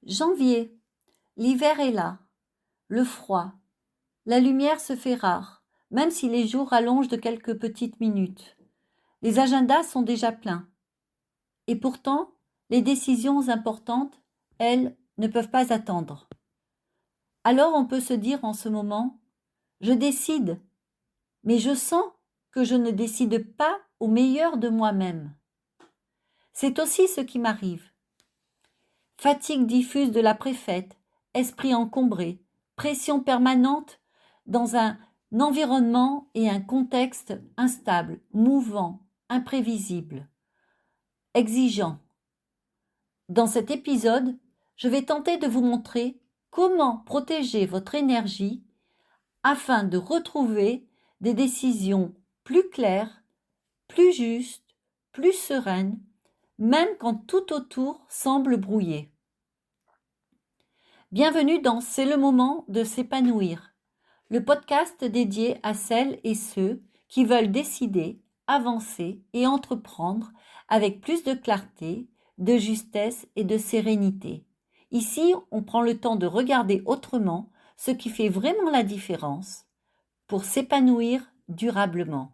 Janvier. L'hiver est là. Le froid. La lumière se fait rare, même si les jours rallongent de quelques petites minutes. Les agendas sont déjà pleins. Et pourtant, les décisions importantes, elles, ne peuvent pas attendre. Alors on peut se dire en ce moment, je décide, mais je sens que je ne décide pas au meilleur de moi-même. C'est aussi ce qui m'arrive. Fatigue diffuse de la préfète, esprit encombré, pression permanente dans un environnement et un contexte instable, mouvant, imprévisible, exigeant. Dans cet épisode, je vais tenter de vous montrer comment protéger votre énergie afin de retrouver des décisions plus claires, plus justes, plus sereines, même quand tout autour semble brouillé. Bienvenue dans C'est le moment de s'épanouir, le podcast dédié à celles et ceux qui veulent décider, avancer et entreprendre avec plus de clarté, de justesse et de sérénité. Ici, on prend le temps de regarder autrement ce qui fait vraiment la différence pour s'épanouir durablement.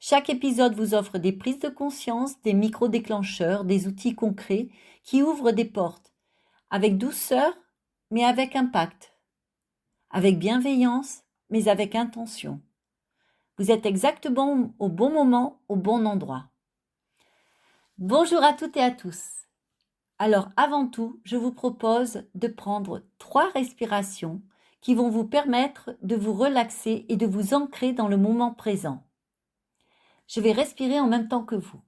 Chaque épisode vous offre des prises de conscience, des micro-déclencheurs, des outils concrets qui ouvrent des portes, avec douceur, mais avec impact, avec bienveillance, mais avec intention. Vous êtes exactement au bon moment, au bon endroit. Bonjour à toutes et à tous. Alors avant tout, je vous propose de prendre 3 respirations qui vont vous permettre de vous relaxer et de vous ancrer dans le moment présent. Je vais respirer en même temps que vous.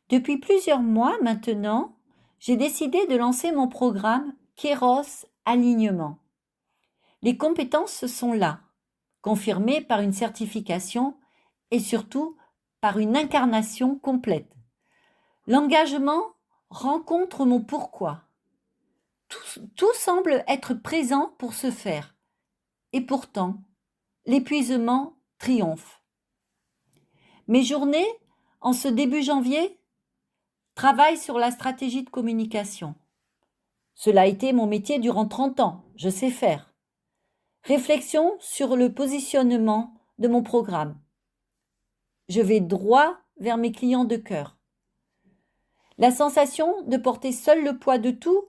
Depuis plusieurs mois maintenant, j'ai décidé de lancer mon programme Kairos Alignement. Les compétences sont là, confirmées par une certification et surtout par une incarnation complète. L'engagement rencontre mon pourquoi. Tout semble être présent pour se faire. Et pourtant, l'épuisement triomphe. Mes journées, en ce début janvier, travaillent sur la stratégie de communication. Cela a été mon métier durant 30 ans, je sais faire. Réflexion sur le positionnement de mon programme. Je vais droit vers mes clients de cœur. La sensation de porter seul le poids de tout,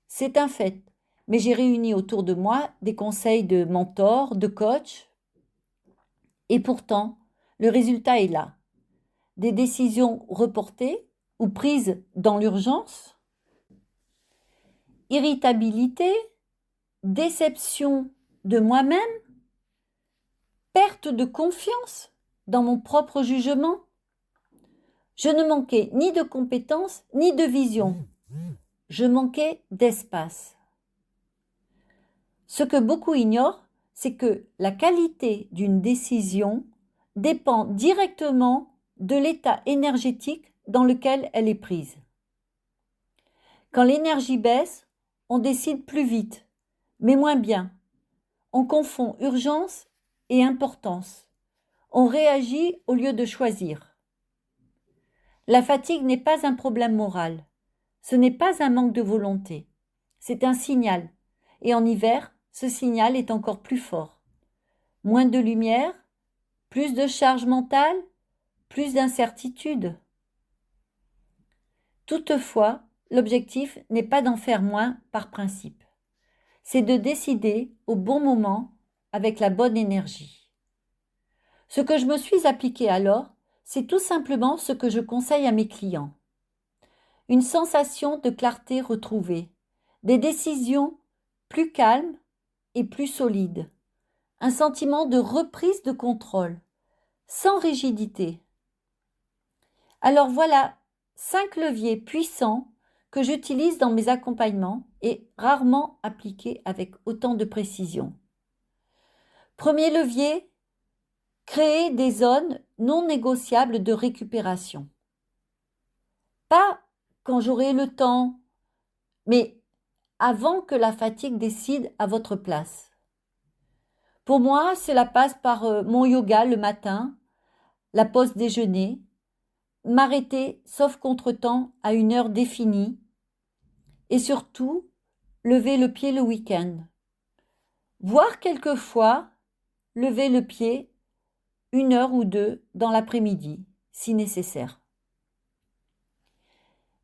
c'est un fait. Mais j'ai réuni autour de moi des conseils de mentors, de coachs. Et pourtant, le résultat est là. Des décisions reportées ou prises dans l'urgence. Irritabilité, déception de moi-même, perte de confiance dans mon propre jugement. Je ne manquais ni de compétences ni de vision. Je manquais d'espace. Ce que beaucoup ignorent, c'est que la qualité d'une décision dépend directement de l'état énergétique dans lequel elle est prise. Quand l'énergie baisse, on décide plus vite, mais moins bien. On confond urgence et importance. On réagit au lieu de choisir. La fatigue n'est pas un problème moral. Ce n'est pas un manque de volonté. C'est un signal. Et en hiver, ce signal est encore plus fort. Moins de lumière, plus de charge mentale, plus d'incertitude. Toutefois, l'objectif n'est pas d'en faire moins par principe. C'est de décider au bon moment avec la bonne énergie. Ce que je me suis appliqué alors, c'est tout simplement ce que je conseille à mes clients. Une sensation de clarté retrouvée, des décisions plus calmes et plus solides, un sentiment de reprise de contrôle, sans rigidité. Alors voilà 5 leviers puissants que j'utilise dans mes accompagnements et rarement appliqués avec autant de précision. Premier levier, créer des zones non négociables de récupération. Pas quand j'aurai le temps, mais avant que la fatigue décide à votre place. Pour moi, cela passe par mon yoga le matin, la pause déjeuner, m'arrêter sauf contretemps à une heure définie et surtout lever le pied le week-end. Voire quelquefois lever le pied 1 heure ou 2 dans l'après-midi si nécessaire.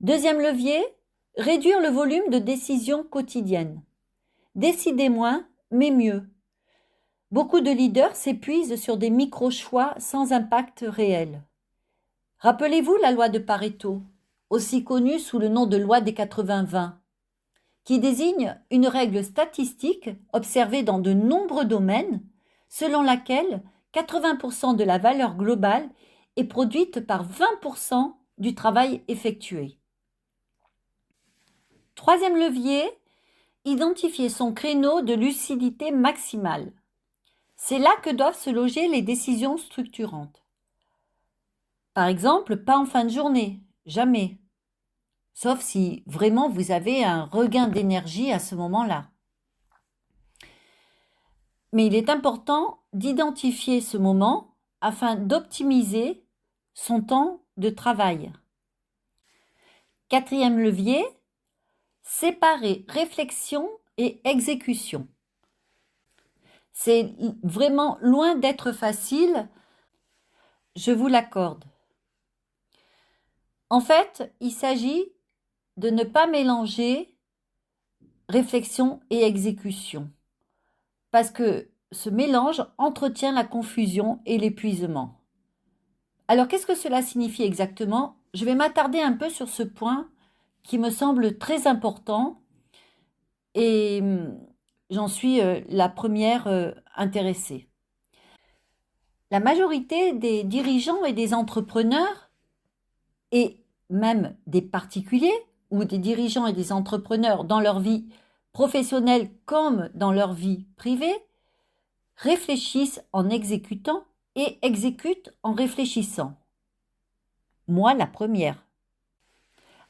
Deuxième levier, réduire le volume de décisions quotidiennes. Décider moins, mais mieux. Beaucoup de leaders s'épuisent sur des micro-choix sans impact réel. Rappelez-vous la loi de Pareto, aussi connue sous le nom de loi des 80-20, qui désigne une règle statistique observée dans de nombreux domaines, selon laquelle 80% de la valeur globale est produite par 20% du travail effectué. Troisième levier, identifier son créneau de lucidité maximale. C'est là que doivent se loger les décisions structurantes. Par exemple, pas en fin de journée, jamais. Sauf si vraiment vous avez un regain d'énergie à ce moment-là. Mais il est important d'identifier ce moment afin d'optimiser son temps de travail. Quatrième levier, séparer réflexion et exécution. C'est vraiment loin d'être facile, je vous l'accorde. En fait, il s'agit de ne pas mélanger réflexion et exécution, parce que ce mélange entretient la confusion et l'épuisement. Alors, qu'est-ce que cela signifie exactement ? Je vais m'attarder un peu sur ce point qui me semble très important et j'en suis la première intéressée. La majorité des dirigeants et des entrepreneurs, et même des particuliers ou des dirigeants et des entrepreneurs dans leur vie professionnelle comme dans leur vie privée, réfléchissent en exécutant et exécutent en réfléchissant. Moi, la première.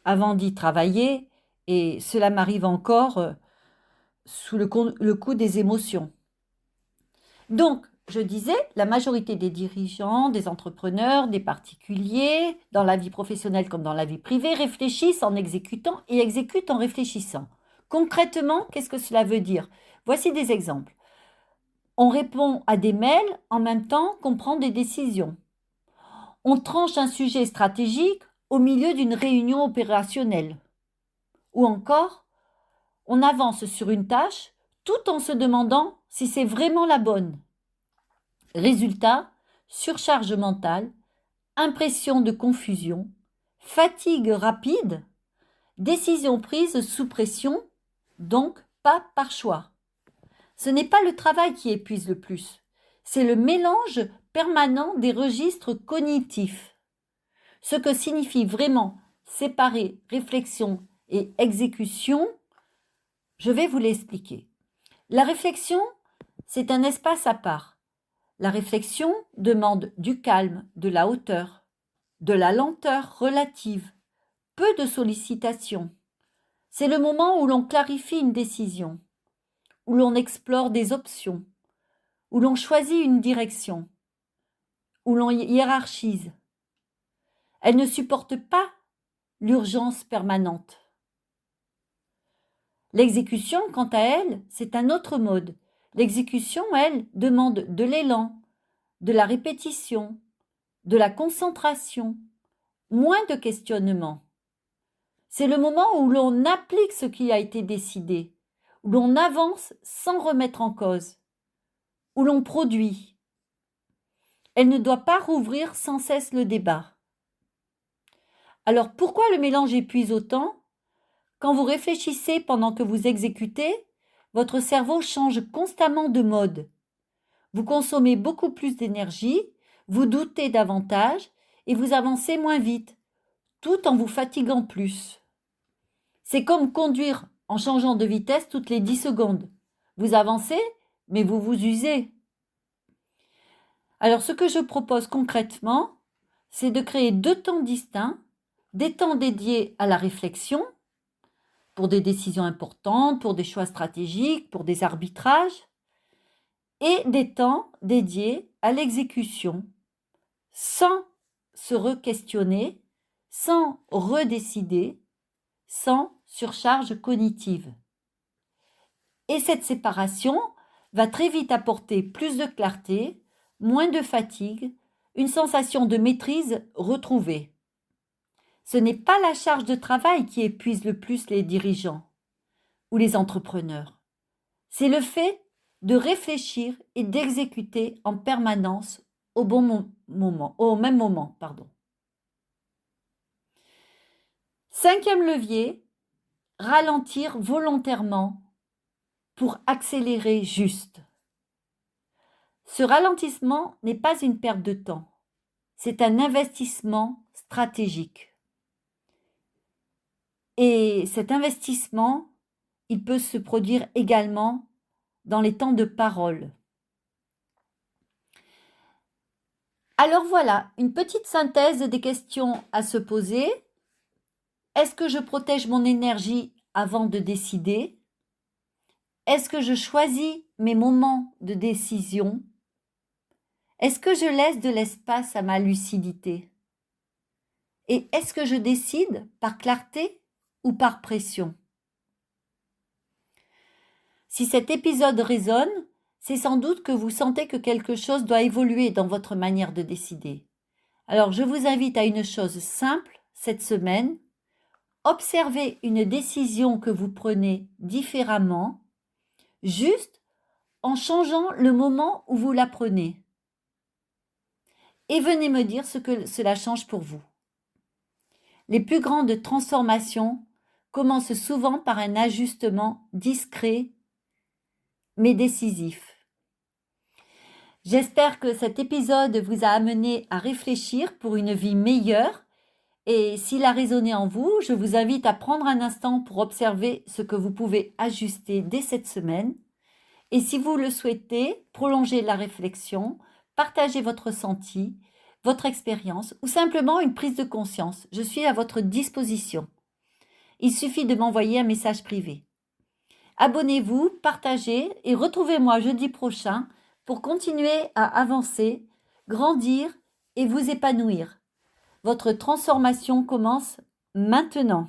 Avant d'y travailler, et cela m'arrive encore sous le coup des émotions. Donc, je disais, la majorité des dirigeants, des entrepreneurs, des particuliers, dans la vie professionnelle comme dans la vie privée, réfléchissent en exécutant et exécutent en réfléchissant. Concrètement, qu'est-ce que cela veut dire ? Voici des exemples. On répond à des mails en même temps qu'on prend des décisions. On tranche un sujet stratégique au milieu d'une réunion opérationnelle. Ou encore, on avance sur une tâche tout en se demandant si c'est vraiment la bonne. Résultat, surcharge mentale, impression de confusion, fatigue rapide, décision prise sous pression, donc pas par choix. Ce n'est pas le travail qui épuise le plus, c'est le mélange permanent des registres cognitifs. Ce que signifie vraiment séparer réflexion et exécution, je vais vous l'expliquer. La réflexion, c'est un espace à part. La réflexion demande du calme, de la hauteur, de la lenteur relative, peu de sollicitations. C'est le moment où l'on clarifie une décision, où l'on explore des options, où l'on choisit une direction, où l'on hiérarchise. Elle ne supporte pas l'urgence permanente. L'exécution, quant à elle, c'est un autre mode. L'exécution, elle, demande de l'élan, de la répétition, de la concentration, moins de questionnement. C'est le moment où l'on applique ce qui a été décidé, où l'on avance sans remettre en cause, où l'on produit. Elle ne doit pas rouvrir sans cesse le débat. Alors pourquoi le mélange épuise autant ? Quand vous réfléchissez pendant que vous exécutez, votre cerveau change constamment de mode. Vous consommez beaucoup plus d'énergie, vous doutez davantage et vous avancez moins vite, tout en vous fatiguant plus. C'est comme conduire en changeant de vitesse toutes les 10 secondes. Vous avancez, mais vous vous usez. Alors ce que je propose concrètement, c'est de créer 2 temps distincts, des temps dédiés à la réflexion, pour des décisions importantes, pour des choix stratégiques, pour des arbitrages, et des temps dédiés à l'exécution, sans se re-questionner, sans redécider, sans surcharge cognitive. Et cette séparation va très vite apporter plus de clarté, moins de fatigue, une sensation de maîtrise retrouvée. Ce n'est pas la charge de travail qui épuise le plus les dirigeants ou les entrepreneurs. C'est le fait de réfléchir et d'exécuter en permanence au même moment. Cinquième levier, ralentir volontairement pour accélérer juste. Ce ralentissement n'est pas une perte de temps, c'est un investissement stratégique. Et cet investissement, il peut se produire également dans les temps de parole. Alors voilà, une petite synthèse des questions à se poser. Est-ce que je protège mon énergie avant de décider? Est-ce que je choisis mes moments de décision? Est-ce que je laisse de l'espace à ma lucidité? Et est-ce que je décide par clarté ou par pression? Si cet épisode résonne, c'est sans doute que vous sentez que quelque chose doit évoluer dans votre manière de décider. Alors je vous invite à une chose simple cette semaine. Observez une décision que vous prenez différemment, juste en changeant le moment où vous la prenez. Et venez me dire ce que cela change pour vous. Les plus grandes transformations commencent souvent par un ajustement discret mais décisif. J'espère que cet épisode vous a amené à réfléchir pour une vie meilleure et s'il a résonné en vous, je vous invite à prendre un instant pour observer ce que vous pouvez ajuster dès cette semaine et si vous le souhaitez, prolongez la réflexion, partagez votre ressenti, votre expérience ou simplement une prise de conscience. Je suis à votre disposition. Il suffit de m'envoyer un message privé. Abonnez-vous, partagez et retrouvez-moi jeudi prochain pour continuer à avancer, grandir et vous épanouir. Votre transformation commence maintenant.